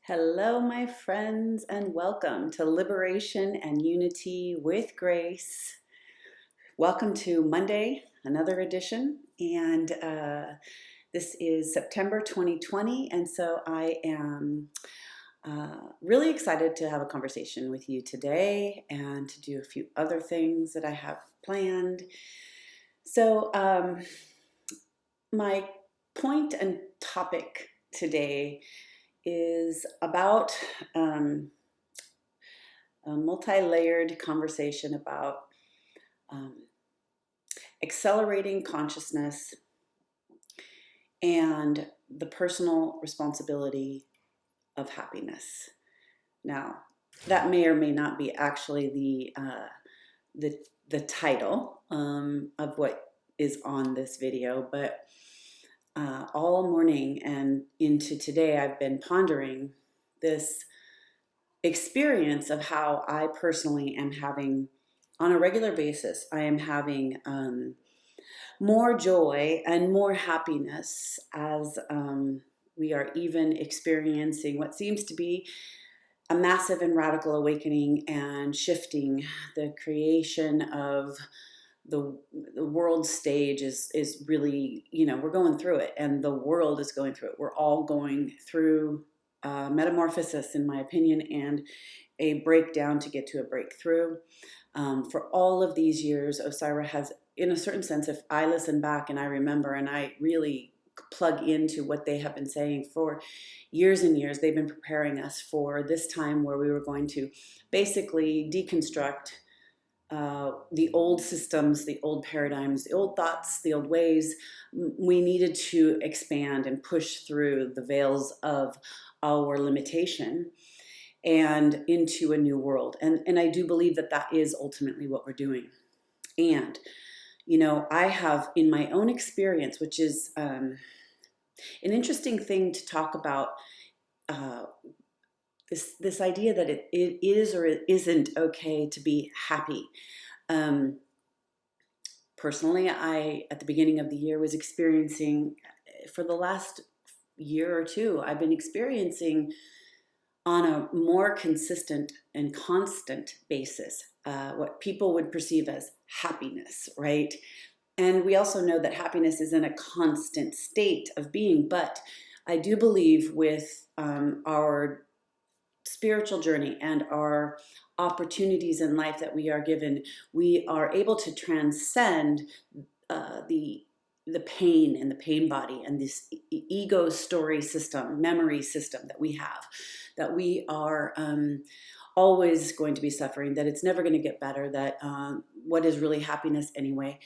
Hello, my friends, and welcome to Liberation and Unity with Grace. Welcome to Monday, another edition, and this is September 2020, and so I am really excited to have a conversation with you today and to do a few other things that I have planned. So, my point and topic today is about a multi-layered conversation about um, accelerating consciousness and the personal responsibility of happiness. Now, that may or may not be actually the title of what is on this video, but all morning and into today, I've been pondering this experience of how I personally am having, on a regular basis, I am having more joy and more happiness as we are even experiencing what seems to be a massive and radical awakening and shifting. The creation of the world stage is really, we're going through it, and the world is going through it. We're all going through metamorphosis, in my opinion, and a breakdown to get to a breakthrough. For all of these years, Osairah has, in a certain sense, if I listen back and I remember and I really plug into what they have been saying for years and years, they've been preparing us for this time where we were going to basically deconstruct the old systems, the old paradigms, the old thoughts, the old ways. We needed to expand and push through the veils of our limitation and into a new world. And I do believe that that is ultimately what we're doing. And, I have, in my own experience, which is an interesting thing to talk about, this idea that it is or it isn't okay to be happy. Personally, I, at the beginning of the year, was experiencing, for the last year or two, I've been experiencing on a more consistent and constant basis what people would perceive as happiness, right? And we also know that happiness isn't a constant state of being, but I do believe with our spiritual journey and our opportunities in life that we are given, we are able to transcend the pain and the pain body and this ego story system, memory system that we have, that we are always going to be suffering, that it's never going to get better, that what is really happiness anyway.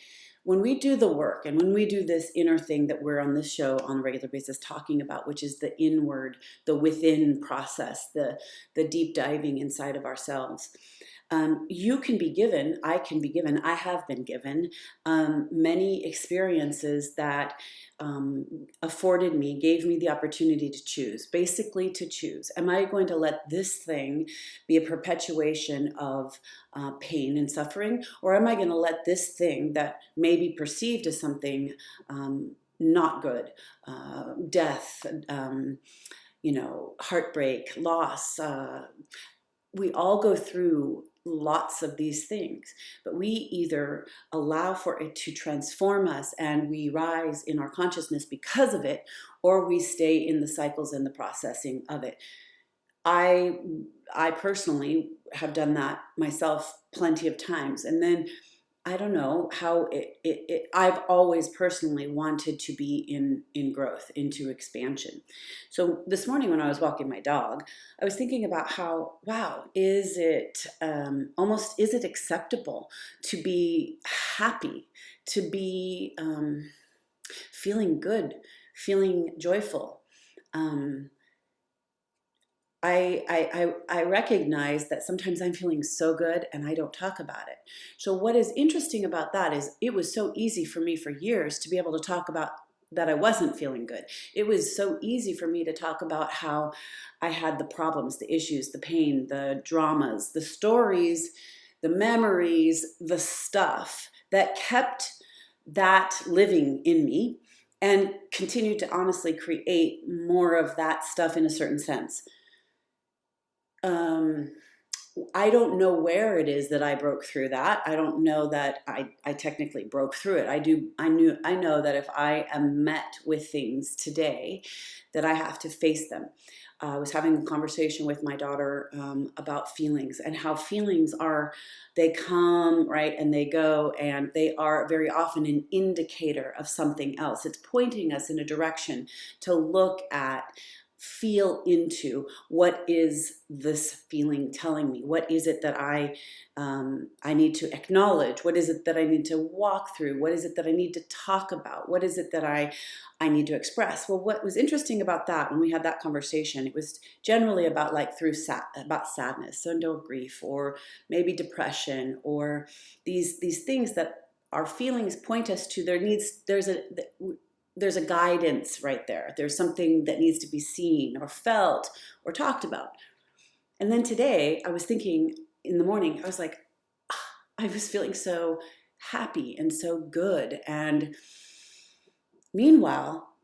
When we do the work and when we do this inner thing that we're on this show on a regular basis talking about, which is the inward, the within process, the deep diving inside of ourselves, you can be given, I can be given, I have been given many experiences that afforded me, gave me the opportunity to choose, basically to choose. Am I going to let this thing be a perpetuation of pain and suffering, or am I going to let this thing that may be perceived as something not good, death, heartbreak, loss, we all go through lots of these things, but we either allow for it to transform us and we rise in our consciousness because of it, or we stay in the cycles and the processing of it. I personally have done that myself plenty of times, and then I don't know how I've always personally wanted to be in growth, into expansion. So this morning when I was walking my dog, I was thinking about how, wow, is it acceptable to be happy, to be feeling good, feeling joyful? I recognize that sometimes I'm feeling so good and I don't talk about it. So what is interesting about that is it was so easy for me for years to be able to talk about that I wasn't feeling good. It was so easy for me to talk about how I had the problems, the issues, the pain, the dramas, the stories, the memories, the stuff that kept that living in me and continued to honestly create more of that stuff in a certain sense. I don't know where it is that I broke through that. I don't know that I technically broke through it. I know that if I am met with things today, that I have to face them. I was having a conversation with my daughter about feelings and how feelings are, they come, right, and they go, and they are very often an indicator of something else. It's pointing us in a direction to look at, feel into, what is this feeling telling me? What is it that I need to acknowledge? What is it that I need to walk through? What is it that I need to talk about? What is it that I need to express? Well, what was interesting about that, when we had that conversation, it was generally about like about sadness, so no grief, or maybe depression, or these things that our feelings point us to. There's a guidance right there. There's something that needs to be seen or felt or talked about. And then today, I was thinking in the morning, I was like, I was feeling so happy and so good. And meanwhile,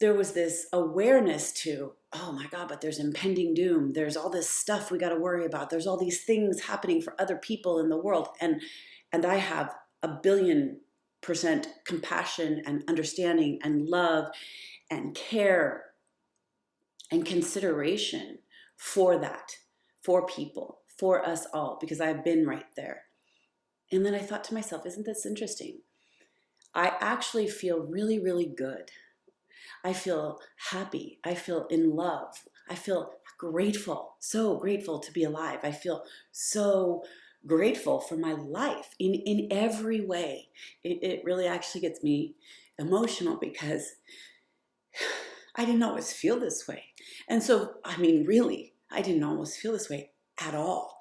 there was this awareness to, oh my God, but there's impending doom. There's all this stuff we got to worry about. There's all these things happening for other people in the world. And I have 1,000,000,000% compassion and understanding and love and care and consideration for that, for people, for us all, because I've been right there. And then I thought to myself, isn't this interesting? I actually feel really, really good. I feel happy. I feel in love. I feel grateful, so grateful to be alive. I feel so grateful for my life in every way. It really actually gets me emotional, because I didn't always feel this way. And so, I mean, really, I didn't always feel this way at all.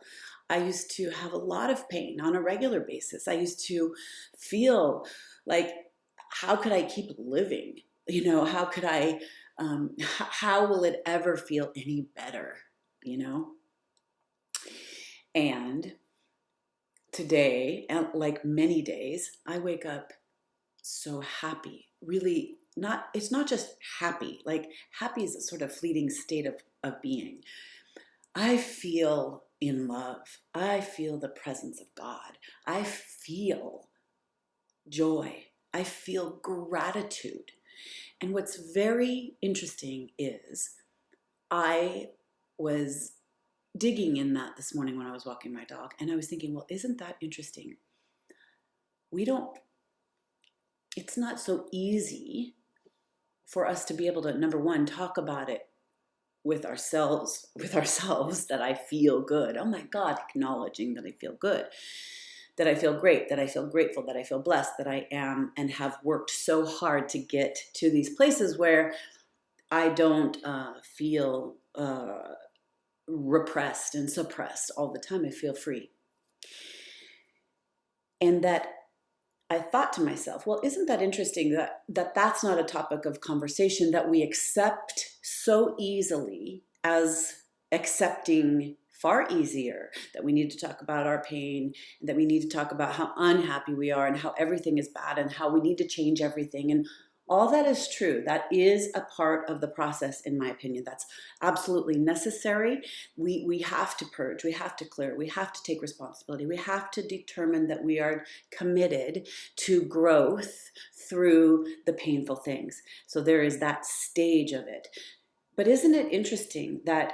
I used to have a lot of pain on a regular basis. I used to feel like, how could I keep living? You know, how could I, how will it ever feel any better? You know? And today, like many days, I wake up so happy. Really, it's not just happy. Like, happy is a sort of fleeting state of being. I feel in love. I feel the presence of God. I feel joy. I feel gratitude. And what's very interesting is, I was digging in that this morning when I was walking my dog, and I was thinking, well, isn't that interesting? It's not so easy for us to be able to, number one, talk about it with ourselves that I feel good. Oh my God, acknowledging that I feel good, that I feel great, that I feel grateful, that I feel blessed, that I am and have worked so hard to get to these places where I don't feel repressed and suppressed all the time. I feel free. And that I thought to myself, well, isn't that interesting that that's not a topic of conversation that we accept so easily, as accepting far easier, that we need to talk about our pain, and that we need to talk about how unhappy we are and how everything is bad and how we need to change everything. And all that is true. That is a part of the process, in my opinion. That's absolutely necessary. We have to purge. We have to clear. We have to take responsibility. We have to determine that we are committed to growth through the painful things. So there is that stage of it. But isn't it interesting that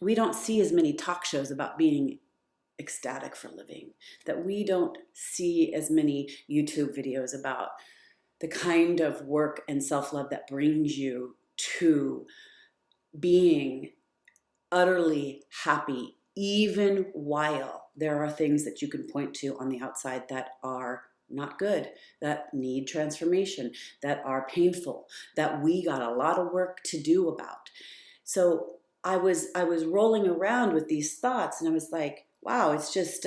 we don't see as many talk shows about being ecstatic for living, that we don't see as many YouTube videos about the kind of work and self-love that brings you to being utterly happy, even while there are things that you can point to on the outside that are not good, that need transformation, that are painful, that we got a lot of work to do about. So I was rolling around with these thoughts, and I was like, wow, it's just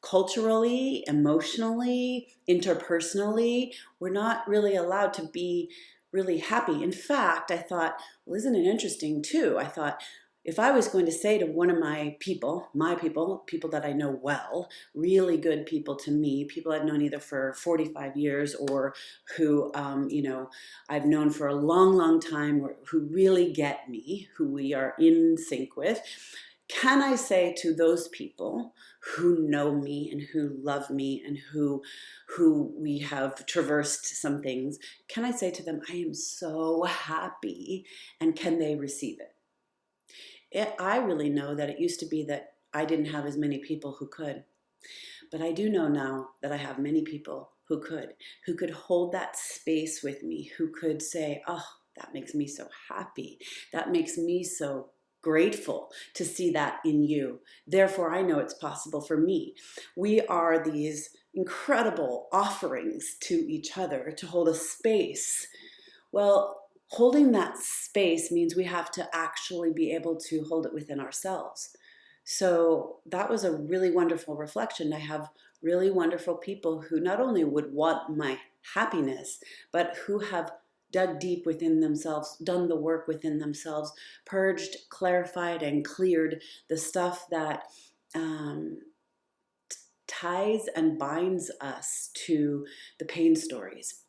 culturally, emotionally, interpersonally, we're not really allowed to be really happy. In fact, I thought, well, isn't it interesting too? I thought, if I was going to say to one of my people that I know well, really good people to me, people I've known either for 45 years or who, I've known for a long, long time, or who really get me, who we are in sync with, Can I say to those people who know me and who love me and who we have traversed some things, can I say to them, I am so happy, and can they receive it? I really know that it used to be that I didn't have as many people who could. But I do know now that I have many people who could hold that space with me, who could say, oh, that makes me so happy. That makes me so grateful to see that in you. Therefore, I know it's possible for me. We are these incredible offerings to each other to hold a space. Well, holding that space means we have to actually be able to hold it within ourselves. So that was a really wonderful reflection. I have really wonderful people who not only would want my happiness, but who have dug deep within themselves, done the work within themselves, purged, clarified, and cleared the stuff that ties and binds us to the pain stories.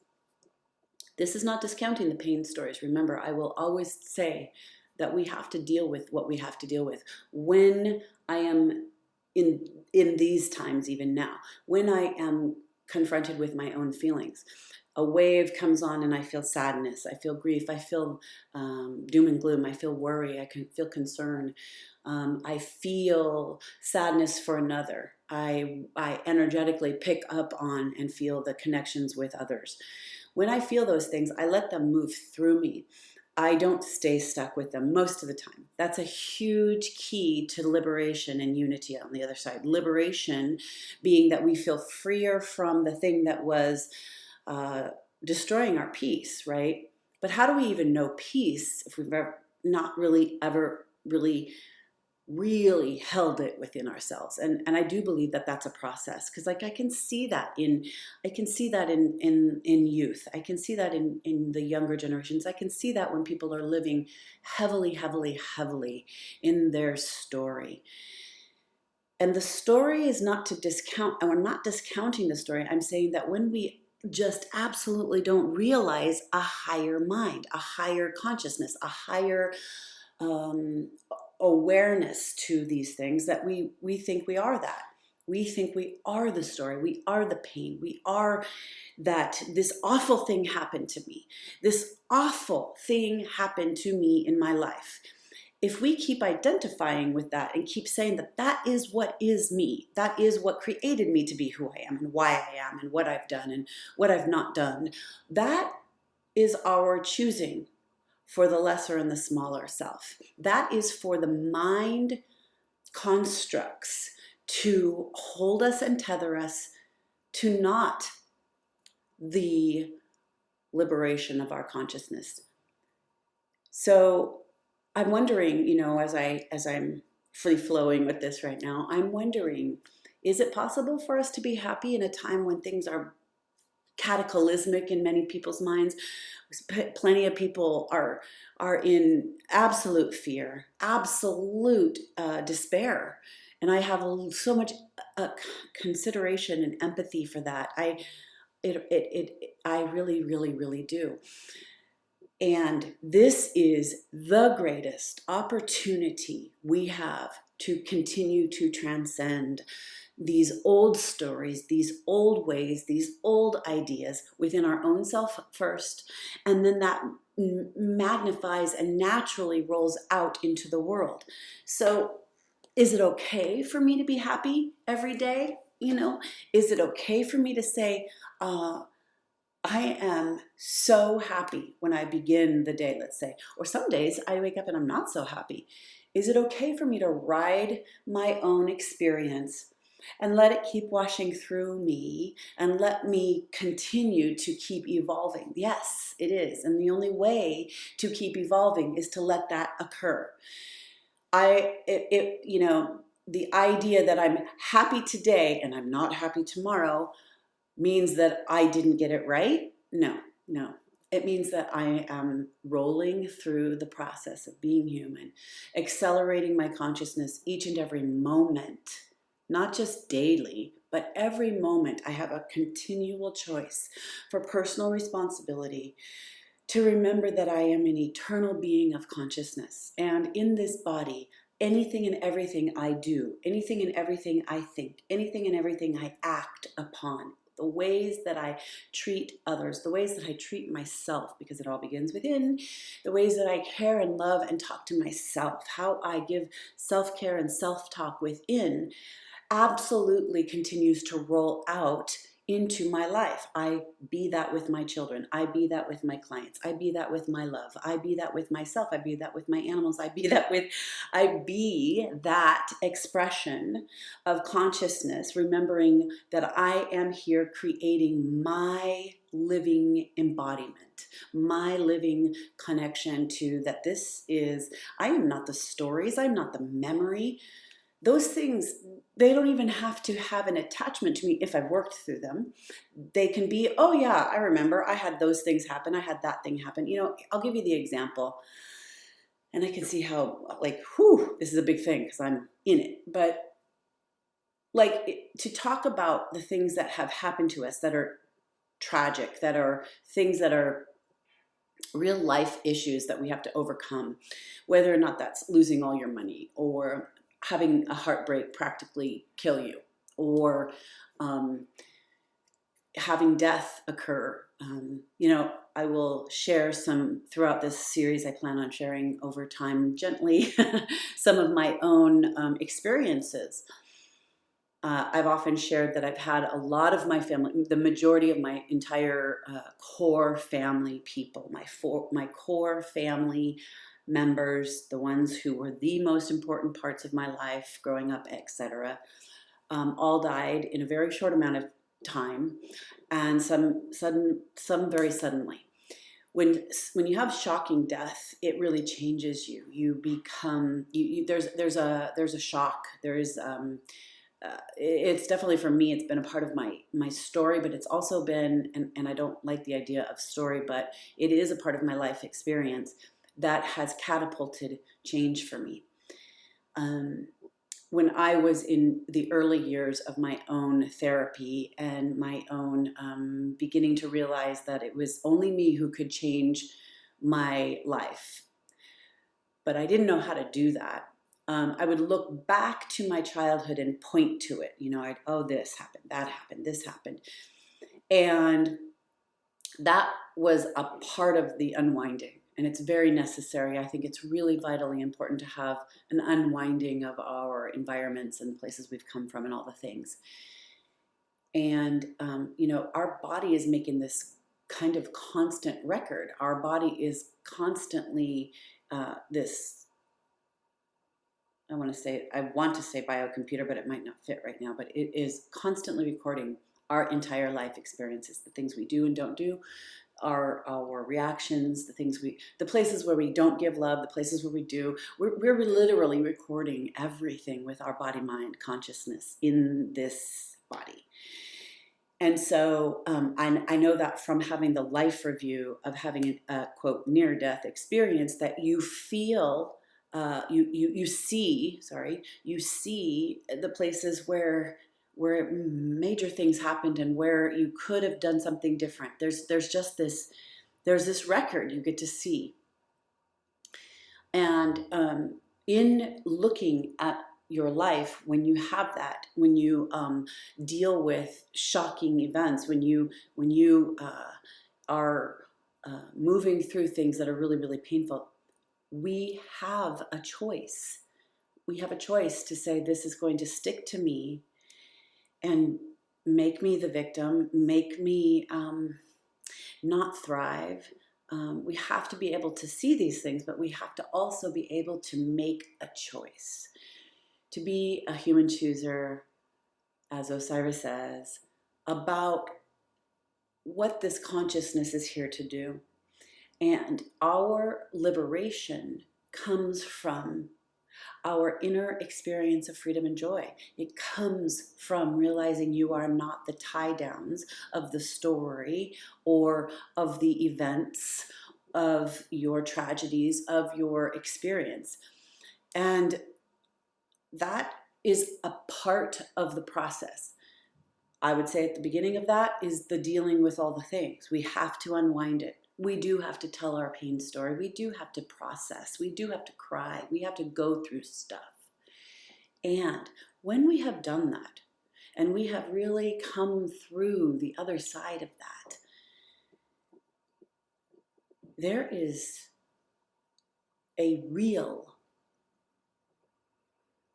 This is not discounting the pain stories. Remember, I will always say that we have to deal with what we have to deal with. When I am in these times, even now, when I am confronted with my own feelings, a wave comes on and I feel sadness, I feel grief, I feel doom and gloom, I feel worry, I can feel concern, I feel sadness for another. I energetically pick up on and feel the connections with others. When I feel those things, I let them move through me. I don't stay stuck with them most of the time. That's a huge key to liberation and unity on the other side. Liberation being that we feel freer from the thing that was destroying our peace, right? But how do we even know peace if we've not really ever really held it within ourselves? And I do believe that that's a process, because like I can see that in youth. I can see that in the younger generations. I can see that when people are living heavily in their story. And the story is not to discount, and we're not discounting the story. I'm saying that when we just absolutely don't realize a higher mind, a higher consciousness, a higher awareness to these things, that we think we are that. We think we are the story. We are the pain. We are that this awful thing happened to me. This awful thing happened to me in my life. If we keep identifying with that and keep saying that that is what is me, that is what created me to be who I am and why I am and what I've done and what I've not done, that is our choosing for the lesser and the smaller self. That is for the mind constructs to hold us and tether us to not the liberation of our consciousness. So I'm wondering, as I'm free flowing with this right now, I'm wondering, is it possible for us to be happy in a time when things are cataclysmic in many people's minds? Plenty of people are in absolute fear, absolute despair, and I have so much consideration and empathy for that. I really do. And this is the greatest opportunity we have to continue to transcend these old stories, these old ways, these old ideas within our own self first, and then that magnifies and naturally rolls out into the world. So is it okay for me to be happy every day? Is it okay for me to say, I am so happy when I begin the day, let's say, or some days I wake up and I'm not so happy? Is it okay for me to ride my own experience and let it keep washing through me and let me continue to keep evolving? Yes, it is. And the only way to keep evolving is to let that occur. The idea that I'm happy today and I'm not happy tomorrow means that I didn't get it right? No. It means that I am rolling through the process of being human, accelerating my consciousness each and every moment, not just daily, but every moment. I have a continual choice for personal responsibility to remember that I am an eternal being of consciousness. And in this body, anything and everything I do, anything and everything I think, anything and everything I act upon, the ways that I treat others, the ways that I treat myself, because it all begins within, the ways that I care and love and talk to myself, how I give self-care and self-talk within, absolutely continues to roll out into my life. I be that with my children. I be that with my clients. I be that with my love. I be that with myself. I be that with my animals. I be that expression of consciousness, remembering that I am here creating my living embodiment, my living connection to that this is, I am not the stories, I'm not the memory. Those things, they don't even have to have an attachment to me if I've worked through them. They can be, oh yeah, I remember I had those things happen. I had that thing happen. You know, I'll give you the example. And I can see how, like, whew, this is a big thing because I'm in it. But like, to talk about the things that have happened to us that are tragic, that are things that are real life issues that we have to overcome, whether or not that's losing all your money or having a heartbreak practically kill you, or having death occur. You know, I will share some throughout this series. I plan on sharing over time, gently, some of my own experiences. I've often shared that I've had a lot of my family, the majority of my entire core family people, my core family members, the ones who were the most important parts of my life growing up, etc., all died in a very short amount of time, and some very suddenly. When you have shocking death, it really changes you. You become there's a shock. It's definitely, for me, it's been a part of my story, but it's also been, and I don't like the idea of story, but it is a part of my life experience that has catapulted change for me. When I was in the early years of my own therapy and my own beginning to realize that it was only me who could change my life, but I didn't know how to do that. I would look back to my childhood and point to it. You know, oh, this happened, that happened, this happened. And that was a part of the unwinding. And it's very necessary. I think it's really vitally important to have an unwinding of our environments and places we've come from and all the things. And, you know, our body is making this kind of constant record. Our body is constantly I want to say biocomputer, but it might not fit right now, but it is constantly recording our entire life experiences, the things we do and don't do, our reactions, the places where we don't give love, the places where we do. We're literally recording everything with our body, mind, consciousness in this body. And so I know that from having the life review of having a quote near-death experience, that you feel you see the places where major things happened and where you could have done something different. There's this record you get to see. And in looking at your life, when you have that, when you deal with shocking events, when you are moving through things that are really, really painful, we have a choice. We have a choice to say, this is going to stick to me and make me the victim, make me not thrive. We have to be able to see these things, but we have to also be able to make a choice. To be a human chooser, as Osairah says, about what this consciousness is here to do. And our liberation comes from our inner experience of freedom and joy. It comes from realizing you are not the tie-downs of the story or of the events of your tragedies, of your experience. And that is a part of the process. I would say at the beginning of that is the dealing with all the things. We have to unwind it. we do have to tell our pain story. We do have to process. We do have to cry. We have to go through stuff. And when we have done that, and we have really come through the other side of that, there is a real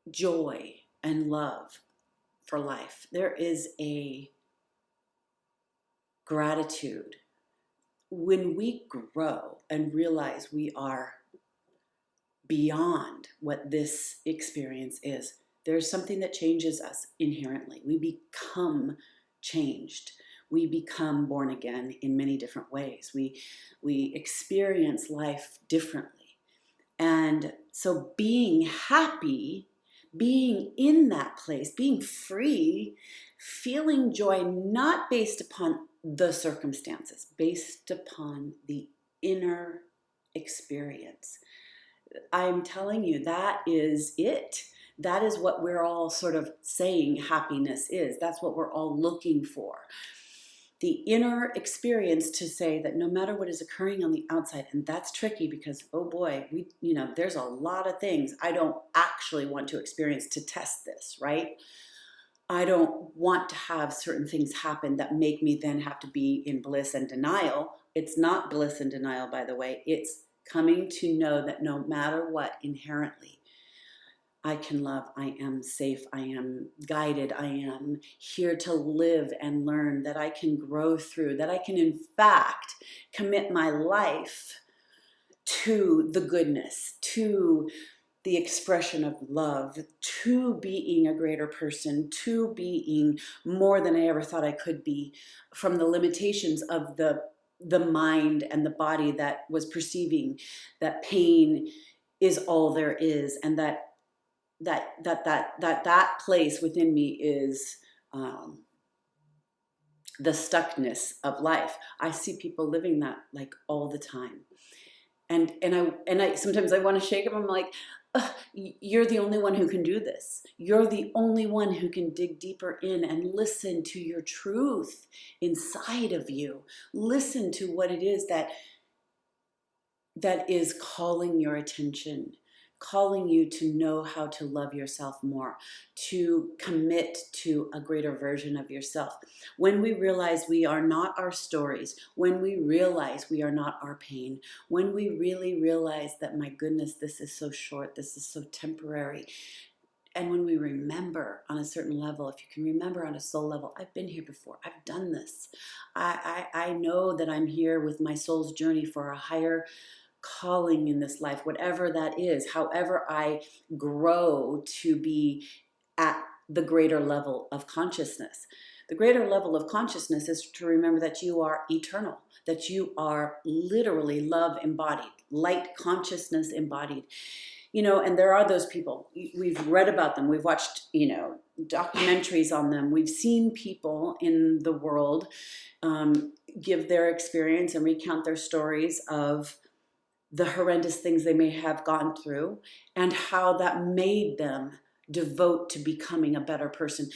joy and love for life. There is a gratitude. When we grow and realize we are beyond what this experience is, there's something that changes us inherently. We become changed. We become born again in many different ways. We experience life differently. And so being happy, being in that place, being free, feeling joy, not based upon the circumstances, based upon the inner experience. I'm telling you, that is it. That is what we're all sort of saying happiness is. That's what we're all looking for. The inner experience to say that no matter what is occurring on the outside, and that's tricky because, oh boy, there's a lot of things I don't actually want to experience to test this, right? I don't want to have certain things happen that make me then have to be in bliss and denial. It's not bliss and denial, by the way. It's coming to know that no matter what, inherently, I can love, I am safe, I am guided, I am here to live and learn, that I can grow through, that I can in fact commit my life to the goodness, to the expression of love, to being a greater person, to being more than I ever thought I could be, from the limitations of the mind and the body that was perceiving that pain is all there is, and that place within me is the stuckness of life. I see people living that like all the time, and I sometimes I want to shake them. I'm like, you're the only one who can do this. You're the only one who can dig deeper in and listen to your truth inside of you. Listen to what it is that is calling your attention, calling you to know how to love yourself more, to commit to a greater version of yourself. When we realize we are not our stories, when we realize we are not our pain, when we really realize that, my goodness, this is so short, this is so temporary, and when we remember on a certain level, if you can remember on a soul level, I've been here before, I've done this. I know that I'm here with my soul's journey for a higher calling in this life, whatever that is, however I grow to be at the greater level of consciousness. The greater level of consciousness is to remember that you are eternal, that you are literally love embodied, light consciousness embodied. And there are those people. We've read about them. We've watched, documentaries on them. We've seen people in the world give their experience and recount their stories of the horrendous things they may have gone through and how that made them devote to becoming a better person.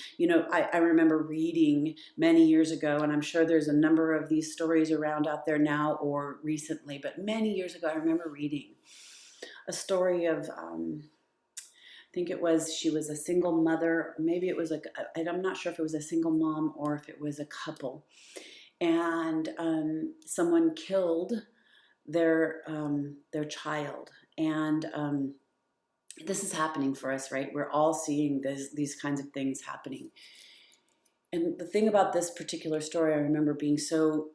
I remember reading many years ago, and I'm sure there's a number of these stories around out there now or recently, but many years ago, I remember reading a story of, I think it was, she was a single mother, maybe it was I'm not sure if it was a single mom or if it was a couple, and someone killed their child. And this is happening for us, right? We're all seeing these kinds of things happening. And the thing about this particular story, I remember being so,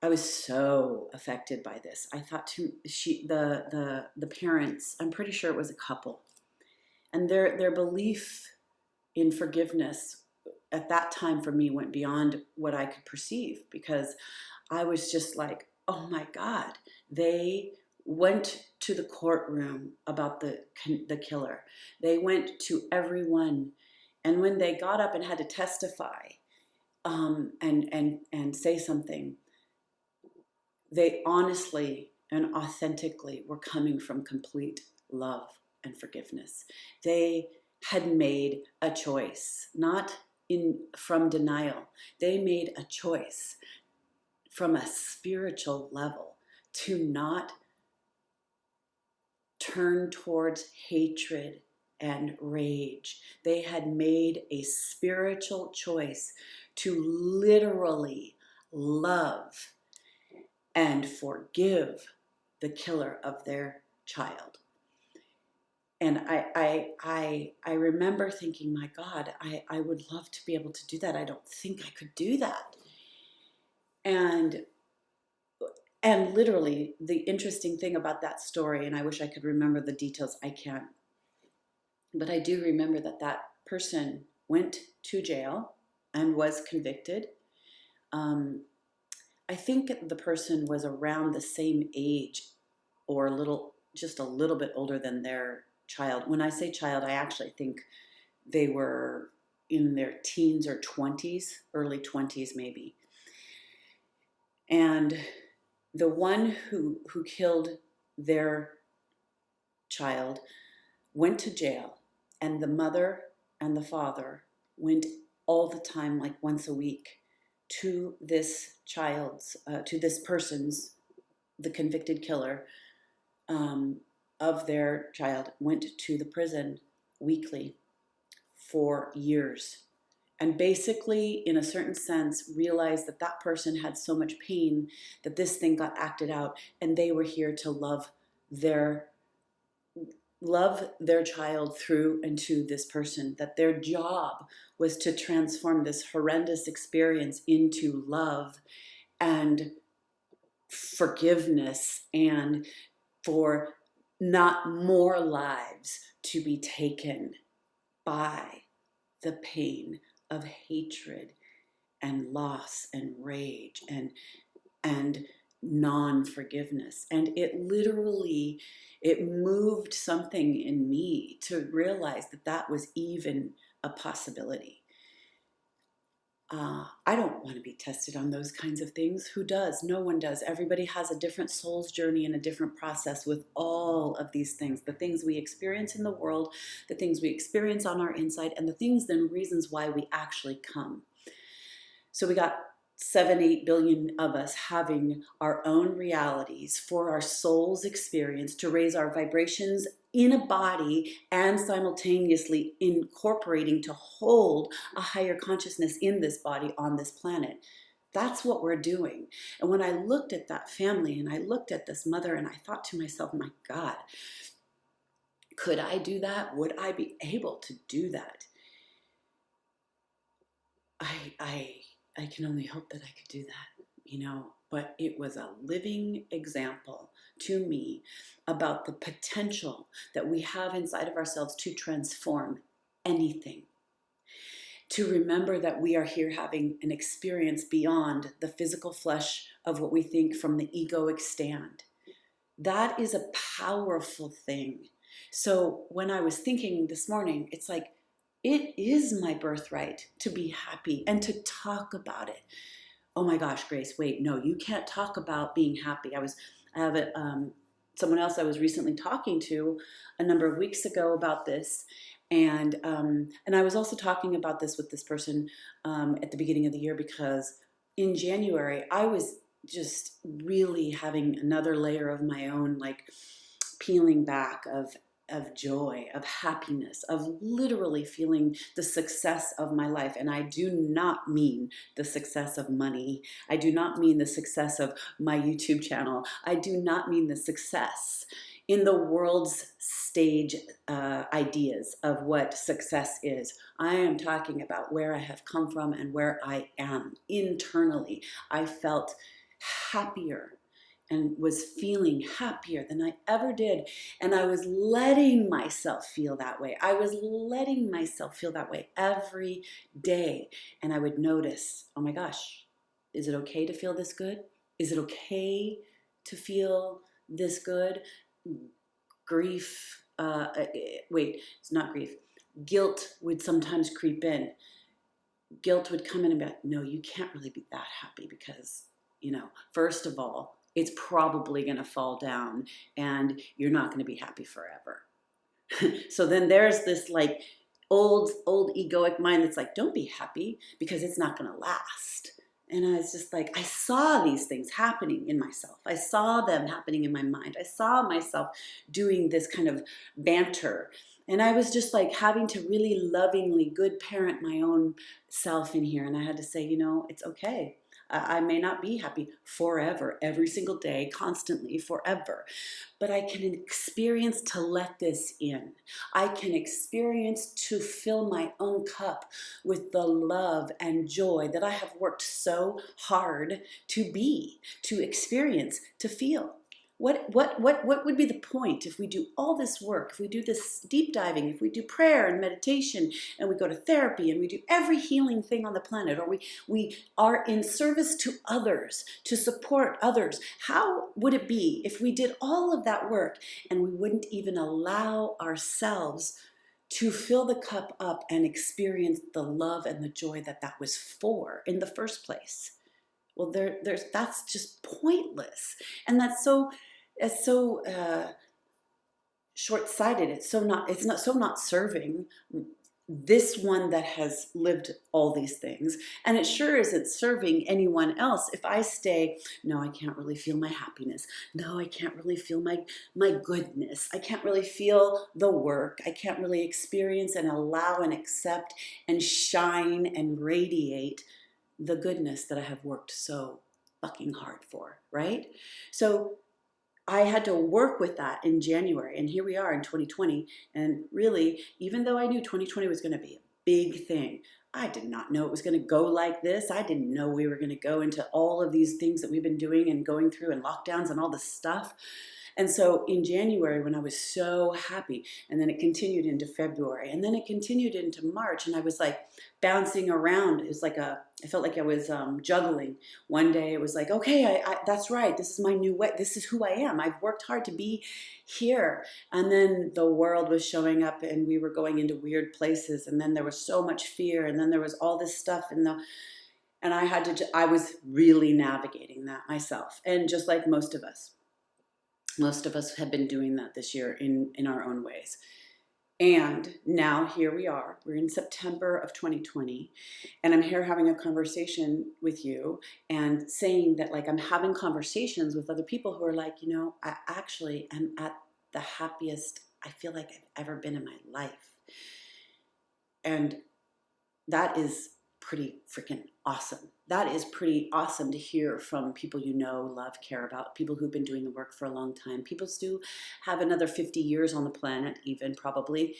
I was so affected by this. I thought the parents, I'm pretty sure it was a couple, and their belief in forgiveness at that time for me went beyond what I could perceive, because I was just like, oh my God, they went to the courtroom about the killer. They went to everyone. And when they got up and had to testify and say something, they honestly and authentically were coming from complete love and forgiveness. They had made a choice, not from denial. They made a choice from a spiritual level to not turn towards hatred and rage. They had made a spiritual choice to literally love and forgive the killer of their child. And I remember thinking, my God, I would love to be able to do that. I don't think I could do that. And literally, the interesting thing about that story, and I wish I could remember the details, I can't, but I do remember that that person went to jail and was convicted. I think the person was around the same age or just a little bit older than their child. When I say child, I actually think they were in their teens or 20s, early 20s maybe. And the one who killed their child went to jail, and the mother and the father went all the time, like once a week, to this person's, the convicted killer of their child, went to the prison weekly for years. And basically, in a certain sense, realized that that person had so much pain that this thing got acted out, and they were here to love their child through and to this person, that their job was to transform this horrendous experience into love and forgiveness, and for not more lives to be taken by the pain of hatred and loss and rage and non-forgiveness. And it moved something in me to realize that that was even a possibility. I don't want to be tested on those kinds of things. Who does? No one does. Everybody has a different soul's journey and a different process with all of these things. The things we experience in the world, the things we experience on our inside, and the things and reasons why we actually come. So we got 7-8 billion of us having our own realities for our soul's experience, to raise our vibrations in a body and simultaneously incorporating to hold a higher consciousness in this body on this planet. That's what we're doing. And when I looked at that family and I looked at this mother, and I thought to myself, my God, could I do that? Would I be able to do that? I can only hope that I could do that, but it was a living example to me about the potential that we have inside of ourselves to transform anything. To remember that we are here having an experience beyond the physical flesh of what we think from the egoic stand. That is a powerful thing. So when I was thinking this morning, it's like, it is my birthright to be happy and to talk about it. Oh my gosh, Grace, wait, no, you can't talk about being happy. I have someone else I was recently talking to a number of weeks ago about this. And I was also talking about this with this person at the beginning of the year, because in January, I was just really having another layer of my own, like, peeling back of joy, of happiness, of literally feeling the success of my life. And I do not mean the success of money. I do not mean the success of my YouTube channel. I do not mean the success in the world's stage ideas of what success is. I am talking about where I have come from and where I am internally. I felt happier and was feeling happier than I ever did. And I was letting myself feel that way. I was letting myself feel that way every day. And I would notice, oh my gosh, is it okay to feel this good? Is it okay to feel this good? Grief, it's not grief. Guilt would sometimes creep in. Guilt would come in and be like, no, you can't really be that happy because, first of all, it's probably going to fall down and you're not going to be happy forever. So then there's this like old egoic mind that's like, don't be happy because it's not going to last. And I was just like, I saw these things happening in myself. I saw them happening in my mind. I saw myself doing this kind of banter. And I was just like having to really lovingly good parent my own self in here. And I had to say, it's okay. I may not be happy forever, every single day, constantly, forever. But I can experience to let this in. I can experience to fill my own cup with the love and joy that I have worked so hard to be, to experience, to feel. What would be the point if we do all this work, if we do this deep diving, if we do prayer and meditation, and we go to therapy, and we do every healing thing on the planet, or we are in service to others, to support others? How would it be if we did all of that work and we wouldn't even allow ourselves to fill the cup up and experience the love and the joy that was for in the first place? Well, that's just pointless, and it's so short-sighted. It's not serving this one that has lived all these things, and it sure isn't serving anyone else if I stay, no, I can't really feel my happiness, no, I can't really feel my goodness, I can't really feel the work, I can't really experience and allow and accept and shine and radiate the goodness that I have worked so fucking hard for, right? So I had to work with that in January, and here we are in 2020. And really, even though I knew 2020 was going to be a big thing, I did not know it was going to go like this. I didn't know we were going to go into all of these things that we've been doing and going through, and lockdowns and all this stuff. And so in January, when I was so happy, and then it continued into February, and then it continued into March, and I was like bouncing around. It was like I felt like I was juggling. One day it was like, okay, that's right. This is my new way. This is who I am. I've worked hard to be here. And then the world was showing up, and we were going into weird places. And then there was so much fear. And then there was all this stuff and I was really navigating that myself. And just like most of us have been doing that this year in our own ways. And now here we are. We're in September of 2020, and I'm here having a conversation with you and saying that, like, I'm having conversations with other people who are like, I actually am at the happiest I feel like I've ever been in my life. And that is pretty freaking awesome. That is pretty awesome to hear from people love, care about, people who've been doing the work for a long time. People still have another 50 years on the planet, even probably,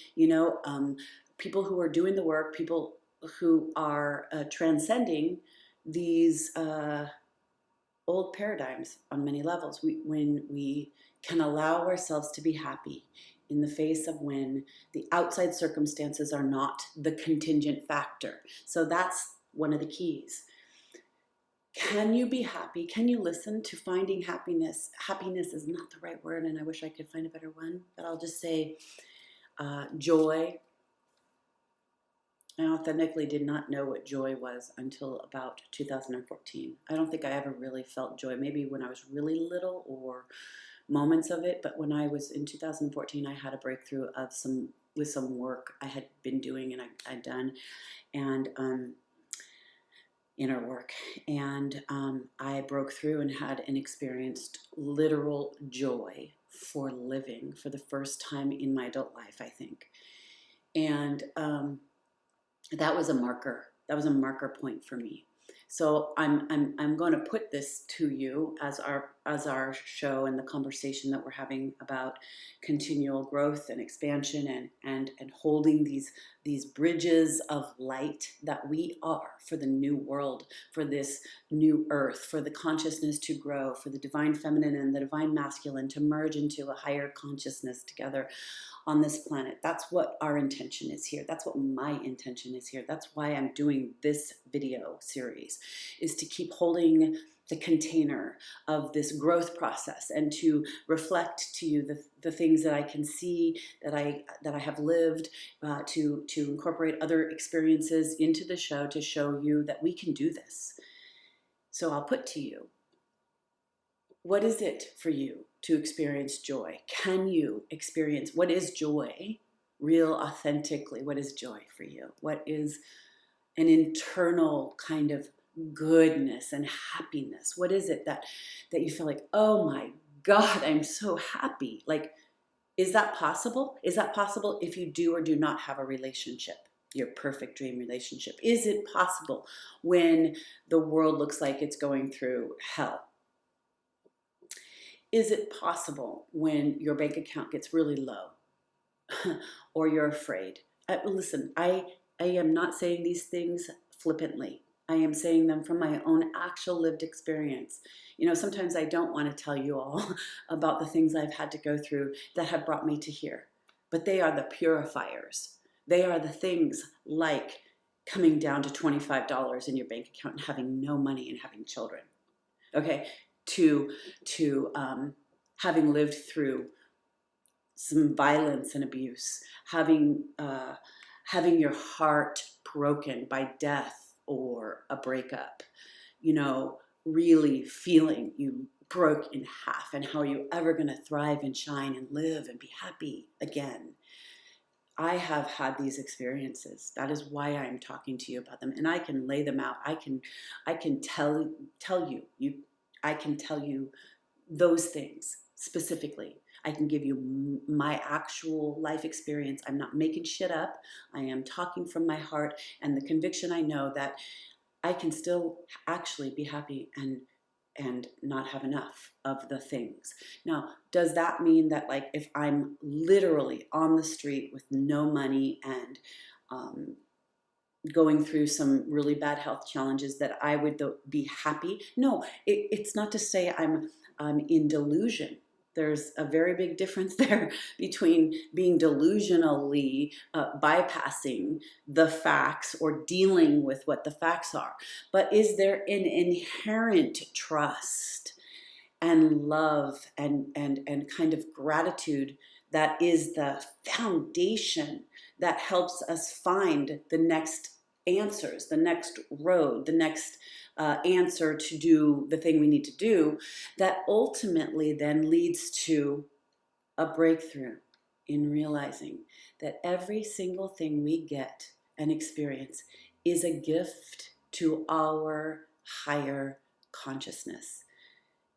people who are doing the work, people who are transcending these old paradigms on many levels. When we can allow ourselves to be happy in the face of when the outside circumstances are not the contingent factor. So that's one of the keys. Can you be happy? Can you listen to finding happiness? Happiness is not the right word, and I wish I could find a better one, but I'll just say joy. I authentically did not know what joy was until about 2014. I don't think I ever really felt joy, maybe when I was really little or moments of it, but when I was in 2014, I had a breakthrough with some work I had been doing and I'd done, and inner work, and I broke through and had and experienced literal joy for living for the first time in my adult life, I think, and that was a marker. That was a marker point for me. So I'm going to put this to you as our show and the conversation that we're having about continual growth and expansion and holding these bridges of light that we are for the new world, for this new earth, for the consciousness to grow, for the divine feminine and the divine masculine to merge into a higher consciousness together on this planet. That's what our intention is here. That's what my intention is here. That's why I'm doing this video series, is to keep holding the container of this growth process and to reflect to you the things that I can see, that I have lived, to incorporate other experiences into the show to show you that we can do this. So I'll put to you, what is it for you to experience joy? Can you experience, what is joy, real authentically? What is joy for you? What is an internal kind of goodness and happiness? What is it that you feel like, oh my God, I'm so happy? Like, is that possible? Is that possible if you do or do not have a relationship, your perfect dream relationship? Is it possible when the world looks like it's going through hell? Is it possible when your bank account gets really low or you're afraid? Listen, I am not saying these things flippantly. I am saying them from my own actual lived experience. You know, sometimes I don't want to tell you all about the things I've had to go through that have brought me to here, but they are the purifiers. They are the things like coming down to $25 in your bank account and having no money and having children. Okay, to having lived through some violence and abuse, having your heart broken by death or a breakup, you know, really feeling you broke in half, and how are you ever going to thrive and shine and live and be happy again? I have had these experiences. That is why I'm talking to you about them, and I can lay them out. I can tell you. I can tell you those things specifically. I can give you my actual life experience. I'm not making shit up. I am talking from my heart and the conviction I know that I can still actually be happy and not have enough of the things. Now, does that mean that, like, if I'm literally on the street with no money and going through some really bad health challenges, that I would be happy? No, it's not to say I'm in delusion. There's a very big difference there between being delusionally bypassing the facts or dealing with what the facts are. But is there an inherent trust and love and kind of gratitude that is the foundation that helps us find the next answers, the next road, the next answer to do the thing we need to do, that ultimately then leads to a breakthrough in realizing that every single thing we get and experience is a gift to our higher consciousness.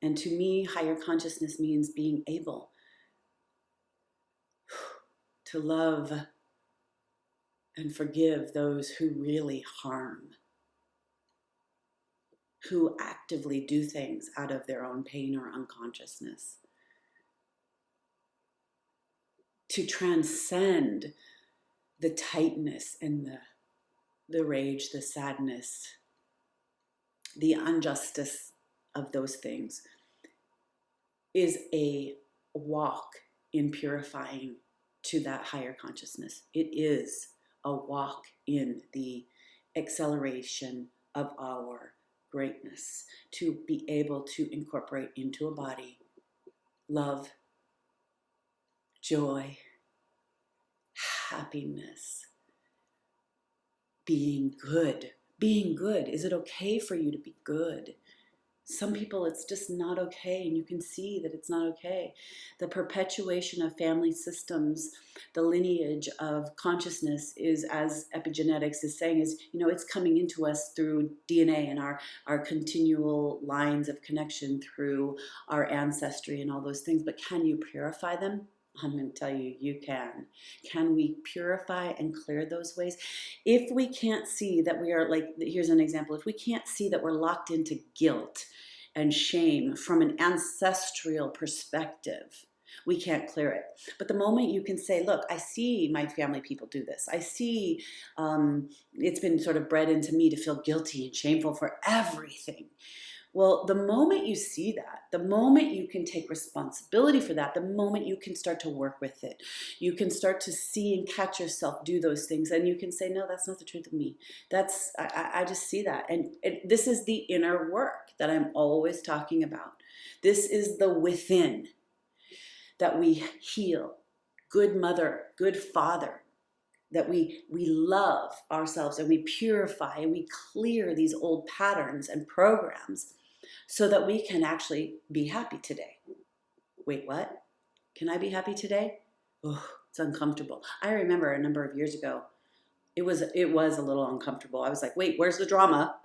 And to me, higher consciousness means being able to love and forgive those who really harm, who actively do things out of their own pain or unconsciousness. To transcend the tightness and the rage, the sadness, the injustice of those things is a walk in purifying to that higher consciousness. It is a walk in the acceleration of our greatness, to be able to incorporate into a body love, joy, happiness, being good. Being good. Is it okay for you to be good? Some people, it's just not okay, and you can see that it's not okay. The perpetuation of family systems, the lineage of consciousness is, as epigenetics is saying, is, you know, it's coming into us through DNA and our continual lines of connection through our ancestry and all those things. But can you purify them? I'm going to tell you, you can. Can we purify and clear those ways? If we can't see that we are, like, here's an example. If we can't see that we're locked into guilt and shame from an ancestral perspective, we can't clear it. But the moment you can say, look, I see my family people do this. I see it's been sort of bred into me to feel guilty and shameful for everything. Well, the moment you see that, the moment you can take responsibility for that, the moment you can start to work with it, you can start to see and catch yourself do those things, and you can say, no, that's not the truth of me. I just see that. And this is the inner work that I'm always talking about. This is the within that we heal. Good mother, good father, that we love ourselves and we purify and we clear these old patterns and programs so that we can actually be happy today. Wait, what? Can I be happy today? Oh, it's uncomfortable. I remember a number of years ago, it was a little uncomfortable. I was like, wait, where's the drama?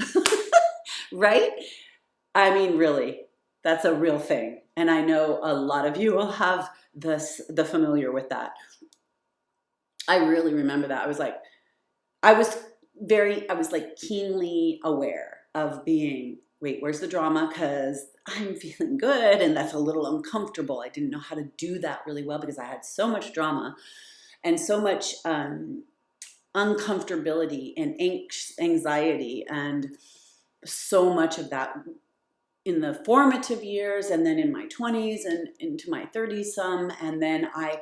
right? I mean, really, that's a real thing. And I know a lot of you will have the familiar with that. I really remember that. I was like keenly aware of being, wait, where's the drama? Because I'm feeling good and that's a little uncomfortable. I didn't know how to do that really well because I had so much drama and so much uncomfortability and anxiety, and so much of that in the formative years, and then in my 20s and into my 30s some. And then I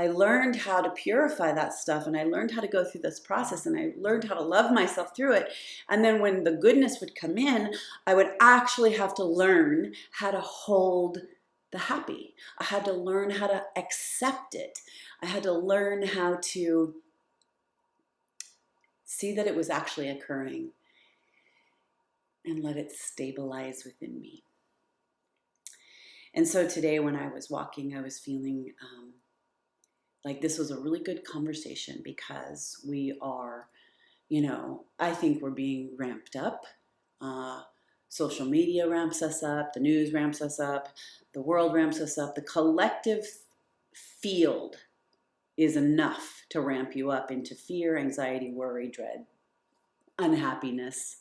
learned how to purify that stuff, and I learned how to go through this process, and I learned how to love myself through it. And then when the goodness would come in, I would actually have to learn how to hold the happy. I had to learn how to accept it. I had to learn how to see that it was actually occurring and let it stabilize within me. And so today when I was walking, I was feeling like this was a really good conversation, because we are, I think we're being ramped up. Social media ramps us up, the news ramps us up, the world ramps us up. The collective field is enough to ramp you up into fear, anxiety, worry, dread, unhappiness,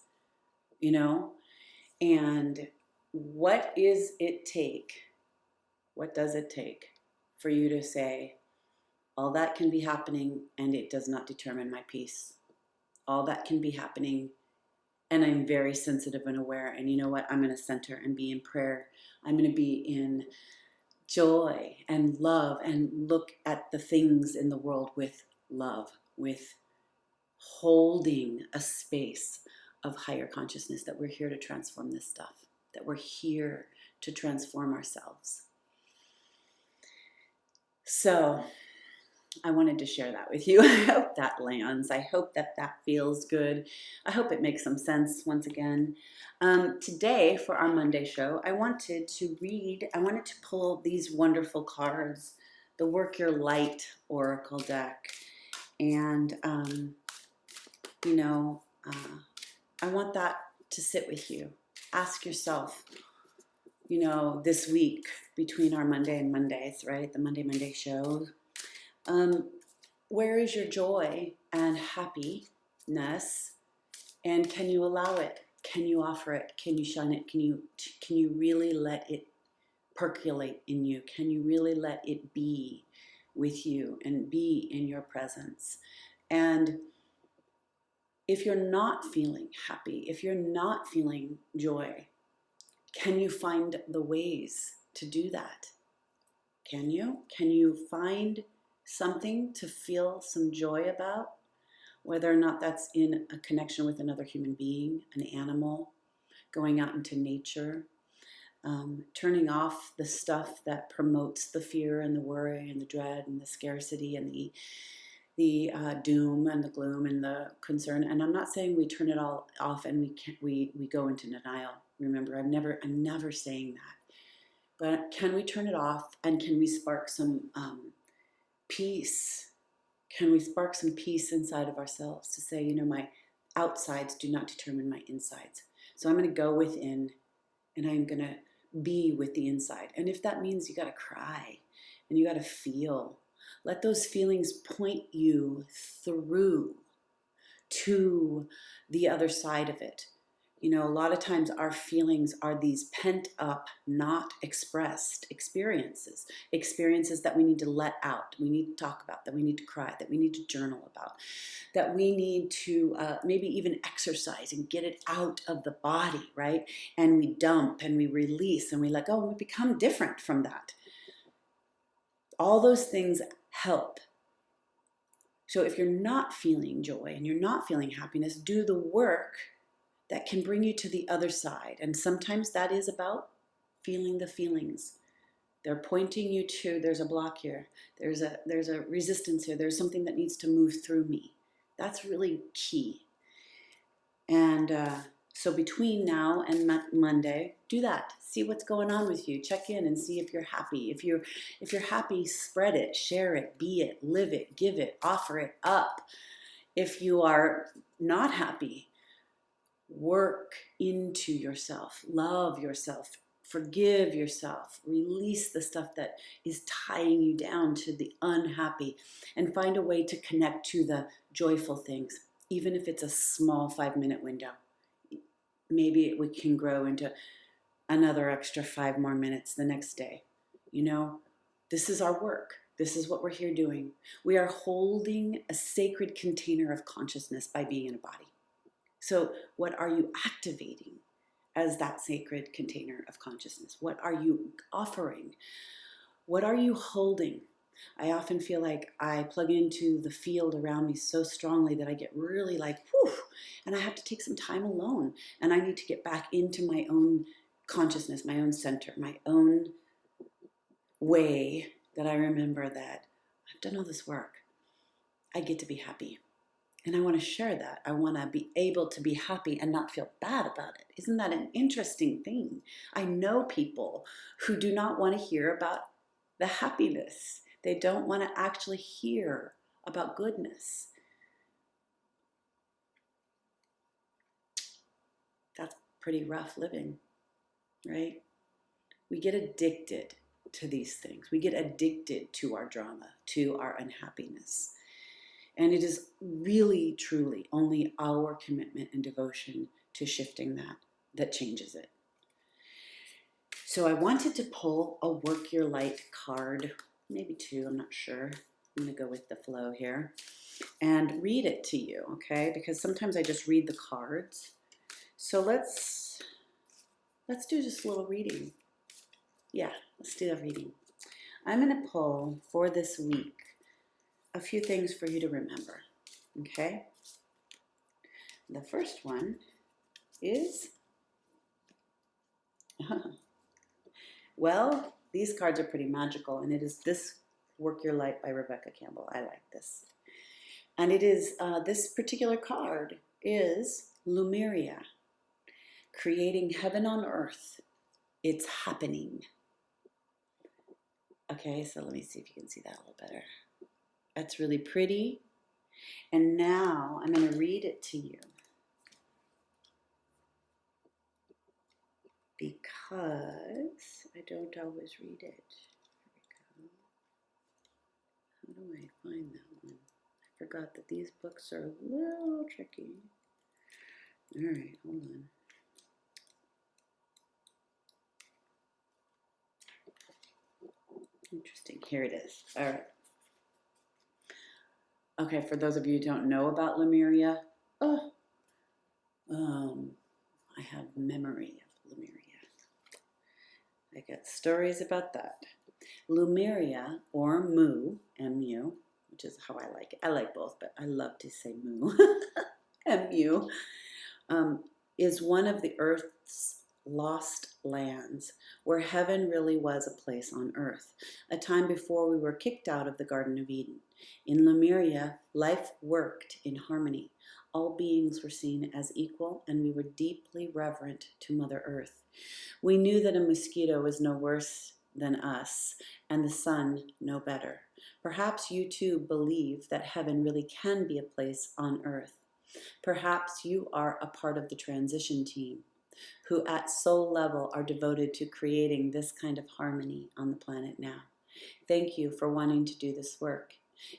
And what does it take for you to say, all that can be happening and it does not determine my peace? All that can be happening, and I'm very sensitive and aware, and you know what? I'm going to center and be in prayer. I'm going to be in joy and love and look at the things in the world with love, with holding a space of higher consciousness, that we're here to transform this stuff, that we're here to transform ourselves. So I wanted to share that with you. I hope that lands. I hope that feels good. I hope it makes some sense once again. Today, for our Monday show, I wanted to pull these wonderful cards, the Work Your Light Oracle deck. And, I want that to sit with you. Ask yourself, this week between our Monday and Mondays, right? The Monday show. Where is your joy and happiness? And can you allow it? Can you offer it? Can you shine it? Can you really let it percolate in you? Can you really let it be with you and be in your presence? And if you're not feeling happy, if you're not feeling joy, can you find the ways to do that? Can you? Can you find something to feel some joy about? Whether or not that's in a connection with another human being, an animal, going out into nature, turning off the stuff that promotes the fear and the worry and the dread and the scarcity and the doom and the gloom and the concern. And I'm not saying we turn it all off and we go into denial. Remember, I'm never saying that. But can we turn it off, and can we spark some peace? Can we spark some peace inside of ourselves to say, my outsides do not determine my insides. So I'm going to go within, and I'm going to be with the inside. And if that means you got to cry and you got to feel, let those feelings point you through to the other side of it. A lot of times our feelings are these pent up, not expressed experiences that we need to let out, we need to talk about, that we need to cry, that we need to journal about, that we need to maybe even exercise and get it out of the body, right? And we dump and we release and we let go and we become different from that. All those things help. So if you're not feeling joy and you're not feeling happiness, do the work that can bring you to the other side. And sometimes that is about feeling the feelings. They're pointing you to, there's a block here, there's a resistance here, there's something that needs to move through me. That's really key. And so between now and Monday, do that. See what's going on with you. Check in and see if you're happy. If you're happy, spread it, share it, be it, live it, give it, offer it up. If you are not happy, work into yourself, love yourself, forgive yourself, release the stuff that is tying you down to the unhappy, and find a way to connect to the joyful things, even if it's a small 5-minute window. Maybe we can grow into another extra 5 more minutes the next day. You know, this is our work. This is what we're here doing. We are holding a sacred container of consciousness by being in a body. So what are you activating as that sacred container of consciousness? What are you offering? What are you holding? I often feel like I plug into the field around me so strongly that I get really like, whew, and I have to take some time alone. And I need to get back into my own consciousness, my own center, my own way that I remember that I've done all this work. I get to be happy. And I want to share that. I want to be able to be happy and not feel bad about it. Isn't that an interesting thing? I know people who do not want to hear about the happiness. They don't want to actually hear about goodness. That's pretty rough living, right? We get addicted to these things. We get addicted to our drama, to our unhappiness. And it is really, truly only our commitment and devotion to shifting that changes it. So I wanted to pull a Work Your Light card, maybe 2, I'm not sure. I'm going to go with the flow here and read it to you, okay? Because sometimes I just read the cards. So let's do just a little reading. Yeah, let's do a reading. I'm going to pull for this week a few things for you to remember, okay? The first one is, well, these cards are pretty magical, and it is this Work Your Light by Rebecca Campbell. I like this. And it is, this particular card is Lumeria, creating heaven on earth. It's happening. Okay, so let me see if you can see that a little better. That's really pretty. And now I'm going to read it to you, because I don't always read it. Here we go. How do I find that one? I forgot that these books are a little tricky. All right, hold on. Interesting. Here it is. All right. Okay, for those of you who don't know about Lemuria, I have memory of Lemuria. I got stories about that. Lemuria, or Mu, M-U, which is how I like it. I like both, but I love to say Mu, M-U, is one of the Earth's lost lands, where heaven really was a place on earth, a time before we were kicked out of the Garden of Eden. In Lemuria, life worked in harmony. All beings were seen as equal, and we were deeply reverent to Mother Earth. We knew that a mosquito was no worse than us, and the sun no better. Perhaps you too believe that heaven really can be a place on earth. Perhaps you are a part of the transition team, who at soul level are devoted to creating this kind of harmony on the planet now. Thank you for wanting to do this work.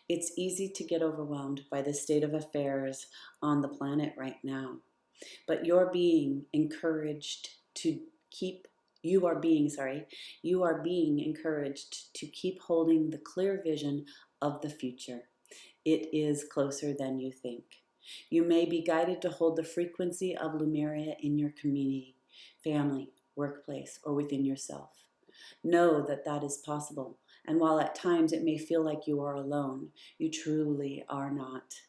It's easy to get overwhelmed by the state of affairs on the planet right now, but you are being encouraged to keep holding the clear vision of the future. It is closer than you think. You may be guided to hold the frequency of Lemuria in your community, family, workplace, or within yourself. Know that that is possible, and while at times it may feel like you are alone, you truly are not.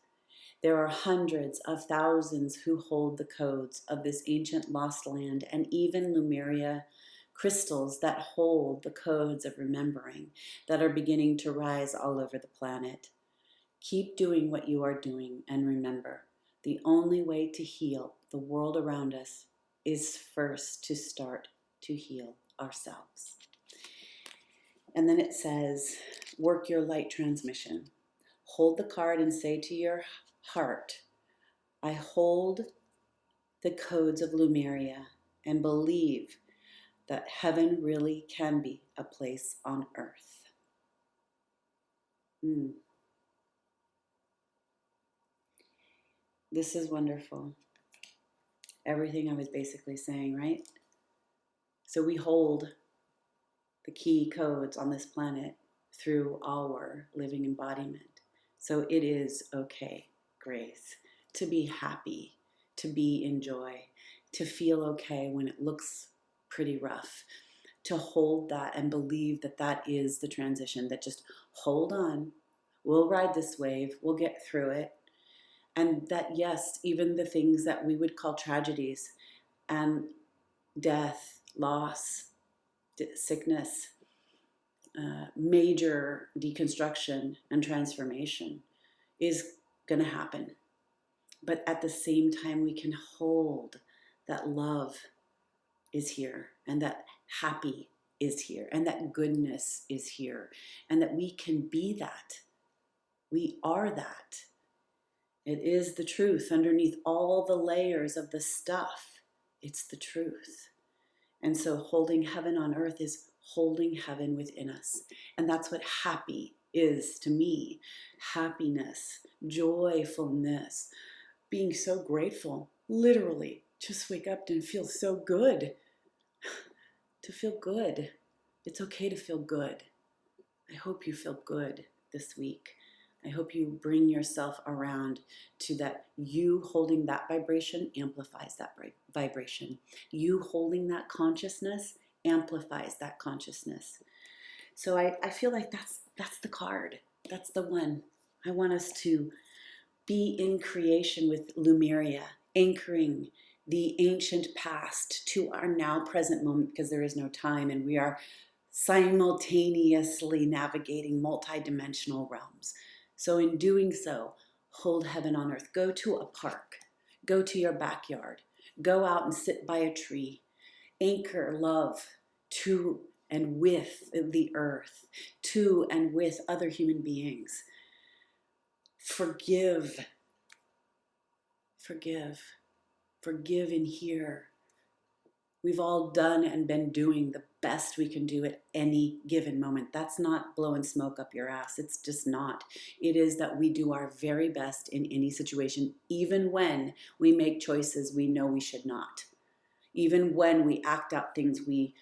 There are hundreds of thousands who hold the codes of this ancient lost land, and even Lemuria crystals that hold the codes of remembering that are beginning to rise all over the planet. Keep doing what you are doing, and remember, the only way to heal the world around us is first to start to heal ourselves. And then it says, Work Your Light transmission. Hold the card and say to your heart, I hold the codes of Lemuria and believe that heaven really can be a place on earth. This is wonderful. Everything I was basically saying, right? So we hold the key codes on this planet through our living embodiment. So it is okay, Grace, to be happy, to be in joy, to feel okay when it looks pretty rough, to hold that and believe that that is the transition, that just hold on, we'll ride this wave, we'll get through it. And that, yes, even the things that we would call tragedies and death, loss, sickness, major deconstruction and transformation is going to happen. But at the same time, we can hold that love is here, and that happy is here, and that goodness is here, and that we can be that. We are that. It is the truth underneath all the layers of the stuff. It's the truth. And so holding heaven on earth is holding heaven within us. And that's what happy is to me. Happiness, joyfulness, being so grateful. Literally, just wake up and feel so good. To feel good. It's okay to feel good. I hope you feel good this week. I hope you bring yourself around to that. You holding that vibration amplifies that vibration. You holding that consciousness amplifies that consciousness. So I feel like that's the card. That's the one. I want us to be in creation with Lemuria, anchoring the ancient past to our now present moment, because there is no time, and we are simultaneously navigating multidimensional realms. So in doing so, hold heaven on earth. Go to a park. Go to your backyard. Go out and sit by a tree. Anchor love to and with the earth, to and with other human beings. Forgive. Forgive. Forgive in here. We've all done and been doing the best we can do at any given moment. That's not blowing smoke up your ass. It's just not. It is that we do our very best in any situation, even when we make choices we know we should not. Even when we act out things we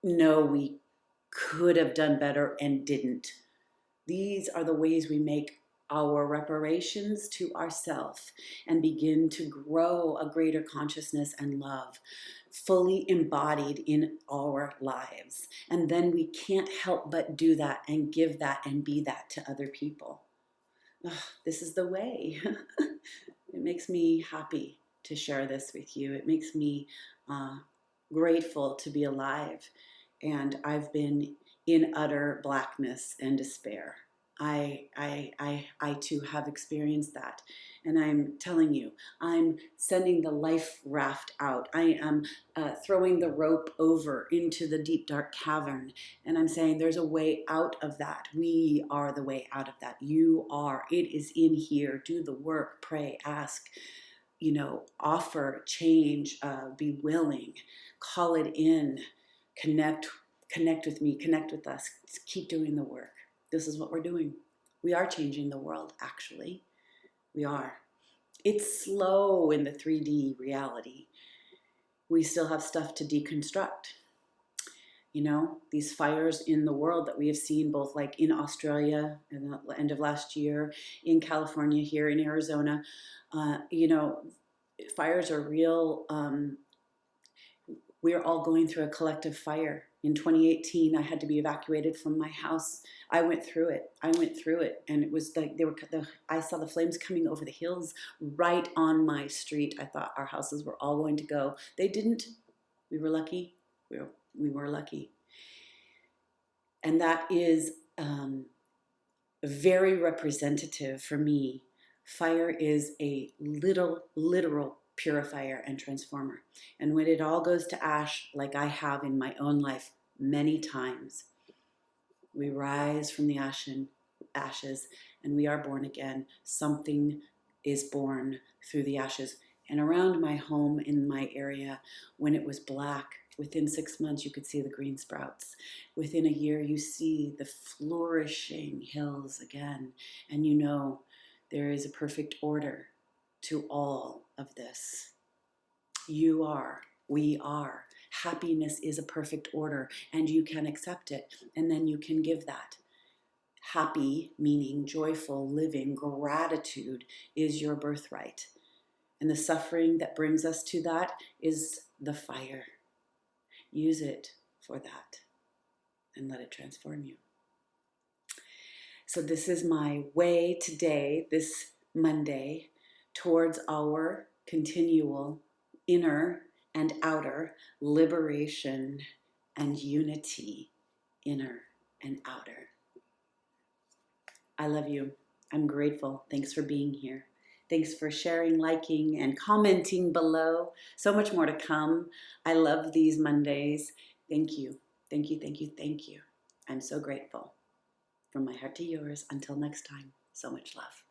know we could have done better and didn't. These are the ways we make our reparations to ourselves and begin to grow a greater consciousness and love fully embodied in our lives. And then we can't help but do that and give that and be that to other people. This is the way. It makes me happy to share this with you. It makes me grateful to be alive. And I've been in utter blackness and despair. I too have experienced that. And I'm telling you, I'm sending the life raft out. I am throwing the rope over into the deep, dark cavern. And I'm saying there's a way out of that. We are the way out of that. You are. It is in here. Do the work. Pray. Ask. Offer, change, be willing. Call it in. Connect with me. Connect with us. Keep doing the work. This is what we're doing. We are changing the world, actually. We are. It's slow in the 3D reality. We still have stuff to deconstruct. These fires in the world that we have seen, both like in Australia at the end of last year, in California, here in Arizona, fires are real. We're all going through a collective fire. In 2018, I had to be evacuated from my house. I went through it, and it was like I saw the flames coming over the hills right on my street. I thought our houses were all going to go. They didn't. We were lucky. We were lucky, and that is very representative for me. Fire is a literal purifier and transformer. And when it all goes to ash, like I have in my own life many times, we rise from the ashes and we are born again. Something is born through the ashes. And around my home in my area, when it was black, within 6 months you could see the green sprouts. Within a year you see the flourishing hills again. And you know there is a perfect order to all of this. You are, we are. Happiness is a perfect order, and you can accept it, and then you can give that. Happy, meaning joyful living, gratitude is your birthright. And the suffering that brings us to that is the fire. Use it for that and let it transform you. So this is my way today, this Monday, towards our continual inner and outer liberation and unity, inner and outer. I love you. I'm grateful. Thanks for being here. Thanks for sharing, liking, and commenting below. So much more to come. I love these Mondays. Thank you. Thank you, thank you, thank you. I'm so grateful. From my heart to yours. Until next time, so much love.